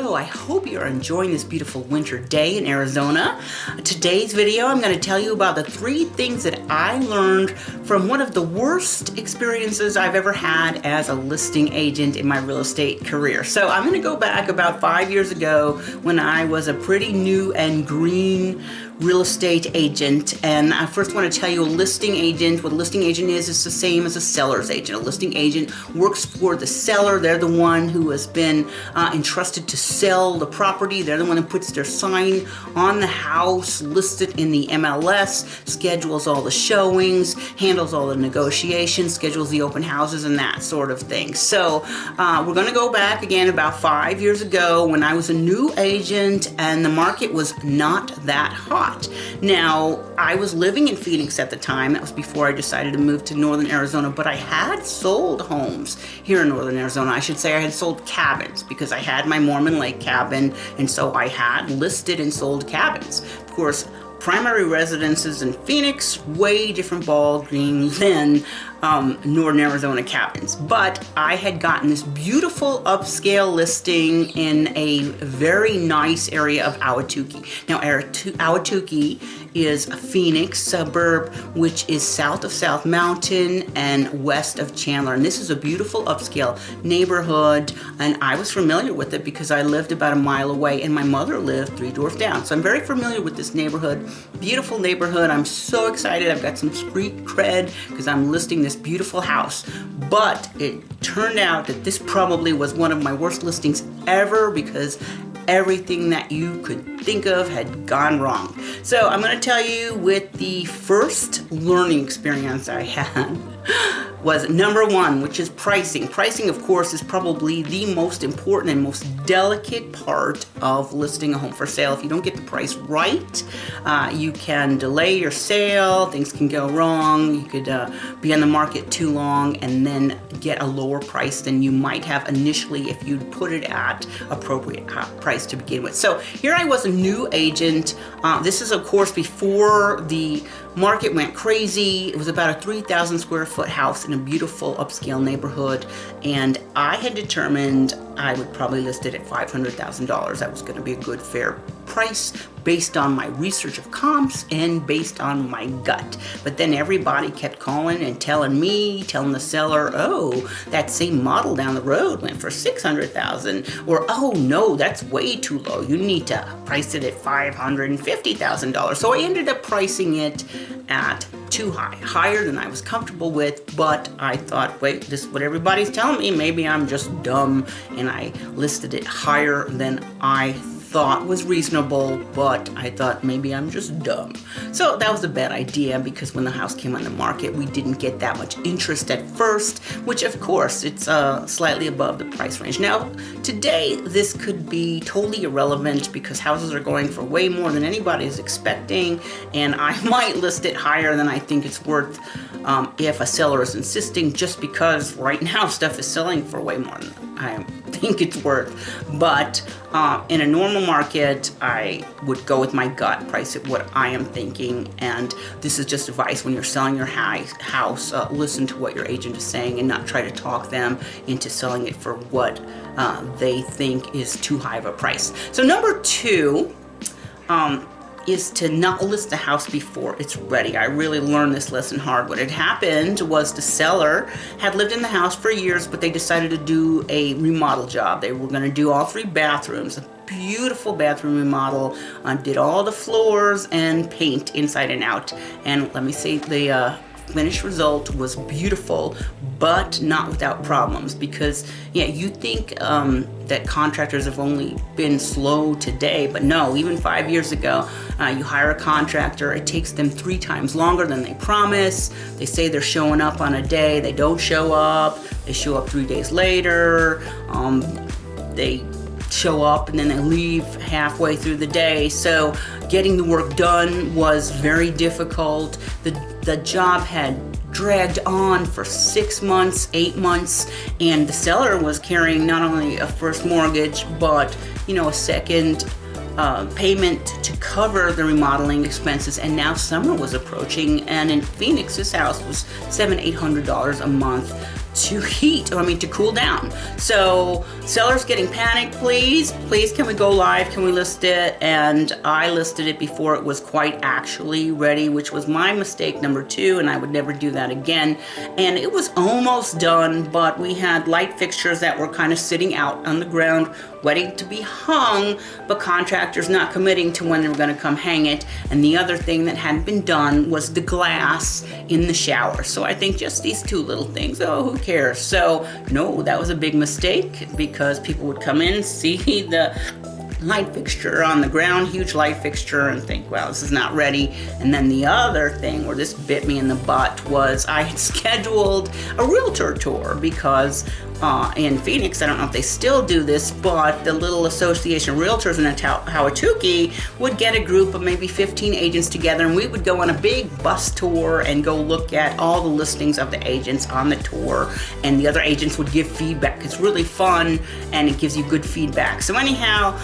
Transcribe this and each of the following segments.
Hello, I hope you are enjoying this beautiful winter day in Arizona. Today's video, I'm going to tell you about the 3 things that I learned from one of the worst experiences I've ever had as a listing agent in my real estate career. So I'm going to go back about 5 years ago when I was a pretty new and green real estate agent, and I first want to tell you what a listing agent is the same as a seller's agent. A listing agent works for the seller. They're the one who has been entrusted to sell the property. They're the one who puts their sign on the house, lists it in the MLS, schedules all the showings, handles all the negotiations, schedules the open houses and that sort of thing. So we're going to go back again about 5 years ago when I was a new agent and the market was not that hot. Now, I was living in Phoenix at the time. That was before I decided to move to northern Arizona, but I had sold homes here in northern Arizona. I should say I had sold cabins because I had my Mormon Lake cabin, and so I had listed and sold cabins. Of course, primary residences in Phoenix, way different ball game than northern Arizona cabins. But I had gotten this beautiful upscale listing in a very nice area of Ahwatukee. Now, Ahwatukee is a Phoenix suburb which is south of South Mountain and west of Chandler. And this is a beautiful upscale neighborhood, and I was familiar with it because I lived about a mile away and my mother lived 3 doors down. So I'm very familiar with this neighborhood. Beautiful neighborhood. I'm so excited. I've got some street cred because I'm listing this beautiful house. But it turned out that this probably was one of my worst listings ever because everything that you could think of had gone wrong. So I'm going to tell you with the first learning experience I had was number 1, which is pricing. Pricing, of course, is probably the most important and most delicate part of listing a home for sale. If you don't get the price right, you can delay your sale, things can go wrong, you could be on the market too long and then get a lower price than you might have initially if you'd put it at appropriate price to begin with. So here I was, a new agent. This is, of course, before the market went crazy. It was about a 3,000 square foot house in a beautiful upscale neighborhood, and I had determined I would probably list it at $500,000. That was going to be a good, fair price based on my research of comps and based on my gut. But then everybody kept calling and telling the seller, oh, that same model down the road went for $600,000, or oh no, that's way too low. You need to price it at $550,000. So I ended up pricing it at too high, higher than I was comfortable with, but I thought, wait, this is what everybody's telling me. Maybe I'm just dumb, and I listed it higher than I thought was reasonable, but I thought maybe I'm just dumb. So that was a bad idea because when the house came on the market, we didn't get that much interest at first, which of course it's slightly above the price range. Now, today this could be totally irrelevant because houses are going for way more than anybody is expecting, and I might list it higher than I think it's worth if a seller is insisting, just because right now stuff is selling for way more than I think it's worth. But in a normal market, I would go with my gut, price it what I am thinking, and this is just advice when you're selling your house. Listen to what your agent is saying and not try to talk them into selling it for what they think is too high of a price. So number 2, is to not list the house before it's ready. I really learned this lesson hard. What had happened was the seller had lived in the house for years, but they decided to do a remodel job. They were going to do all 3 bathrooms, a beautiful bathroom remodel, did all the floors and paint inside and out. And let me say, the finished result was beautiful, but not without problems, because yeah, you think that contractors have only been slow today, but no, even 5 years ago, you hire a contractor, it takes them 3 times longer than they promise. They say they're showing up on a day, they don't show up, they show up 3 days later, they show up and then they leave halfway through the day. So getting the work done was very difficult. The job had dragged on for 6 months, 8 months, and the seller was carrying not only a first mortgage, but a second payment to cover the remodeling expenses. And now summer was approaching, and in Phoenix, this house was $700-800 a month to cool down. So sellers getting panicked, please can we go live, can we list it? And I listed it before it was quite actually ready, which was my mistake number 2, and I would never do that again. And it was almost done, but we had light fixtures that were kind of sitting out on the ground waiting to be hung, but contractors not committing to when they were going to come hang it. And the other thing that hadn't been done was the glass in the shower. So I think just these 2 little things, oh, who cares? So no, that was a big mistake, because people would come in, see the light fixture on the ground, huge light fixture, and think, well, this is not ready. And then the other thing where this bit me in the butt was I had scheduled a realtor tour, because in Phoenix, I don't know if they still do this, but the little association of realtors in Ahwatukee would get a group of maybe 15 agents together, and we would go on a big bus tour and go look at all the listings of the agents on the tour, and the other agents would give feedback. It's really fun, and it gives you good feedback. So anyhow,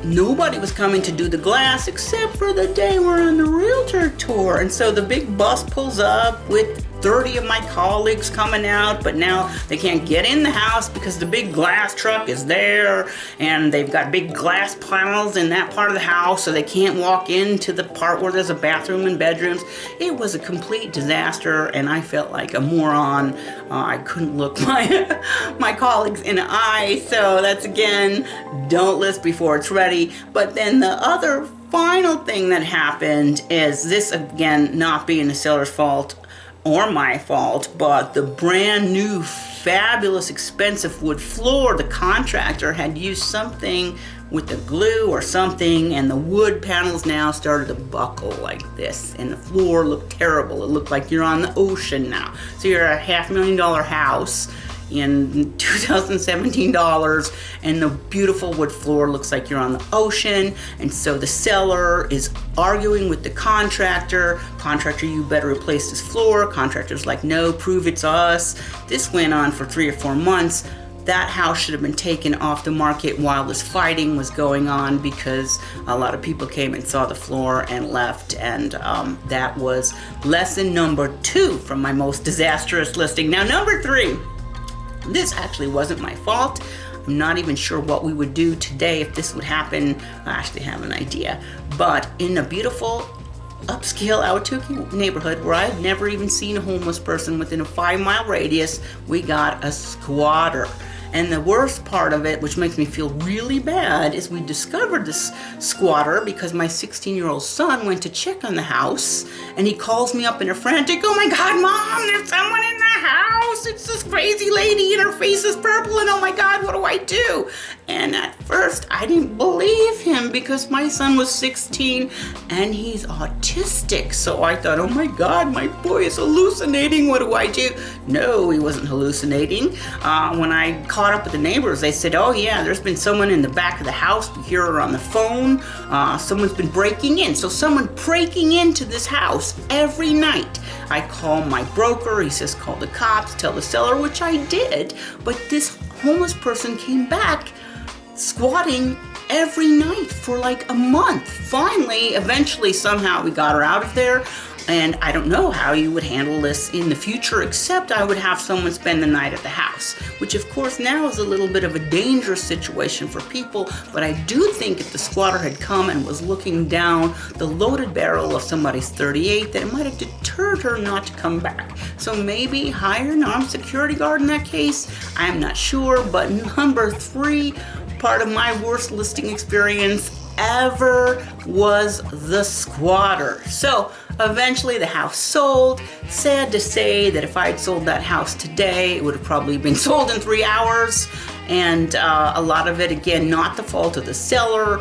nobody was coming to do the glass except for the day we're on the realtor tour. And so the big bus pulls up with 30 of my colleagues coming out, but now they can't get in the house because the big glass truck is there, and they've got big glass panels in that part of the house, so they can't walk into the part where there's a bathroom and bedrooms. It was a complete disaster, and I felt like a moron. I couldn't look my colleagues in the eye. So that's, again, don't list before it's ready. But then the other final thing that happened is this, again, not being the seller's fault or my fault, but the brand new, fabulous, expensive wood floor, the contractor had used something with the glue or something, and the wood panels now started to buckle like this, and the floor looked terrible. It looked like you're on the ocean now. So you're a $500,000 house in 2017 dollars, and the beautiful wood floor looks like you're on the ocean. And so the seller is arguing with the contractor, you better replace this floor. Contractor's like, no, prove it's us. This went on for 3 or 4 months. That house should have been taken off the market while this fighting was going on, because a lot of people came and saw the floor and left. And that was lesson number 2 from my most disastrous listing. Now, number 3. This actually wasn't my fault. I'm not even sure what we would do today if this would happen. I actually have an idea. But in a beautiful upscale Ahwatukee neighborhood where I've never even seen a homeless person within a 5-mile radius, we got a squatter. And the worst part of it, which makes me feel really bad, is we discovered this squatter because my 16-year-old son went to check on the house, and he calls me up in a frantic, oh my God, Mom, there's someone in the house. It's this crazy lady and her face is purple, and oh my God, what do I do? And at first, I didn't believe him because my son was 16 and he's autistic. So I thought, oh my God, my boy is hallucinating. What do I do? No, he wasn't hallucinating. When I caught up with the neighbors, they said, oh yeah, there's been someone in the back of the house. We hear her on the phone. Someone's been breaking in. So someone breaking into this house every night. I call my broker. He says, call the cops, tell the seller, which I did. But this homeless person came back squatting every night for like a month. Finally, eventually, somehow we got her out of there. And I don't know how you would handle this in the future, except I would have someone spend the night at the house, which of course now is a little bit of a dangerous situation for people. But I do think if the squatter had come and was looking down the loaded barrel of somebody's 38, that it might have deterred her not to come back. So maybe hire an armed security guard in that case. I'm not sure. But number 3, part of my worst listing experience ever was the squatter. So eventually the house sold. Sad to say that if I had sold that house today, it would have probably been sold in 3 hours. And a lot of it, again, not the fault of the seller,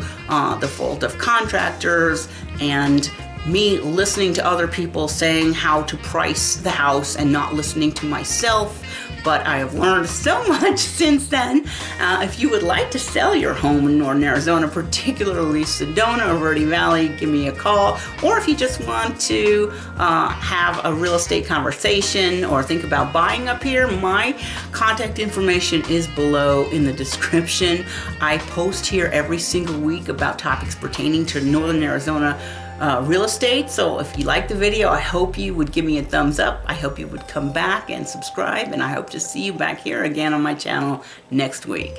the fault of contractors, and me listening to other people saying how to price the house and not listening to myself. But I have learned so much since then. If you would like to sell your home in Northern Arizona, particularly Sedona or Verde Valley, give me a call. Or if you just want to have a real estate conversation or think about buying up here, my contact information is below in the description. I post here every single week about topics pertaining to Northern Arizona real estate. So if you liked the video, I hope you would give me a thumbs up. I hope you would come back and subscribe, and I hope to see you back here again on my channel next week.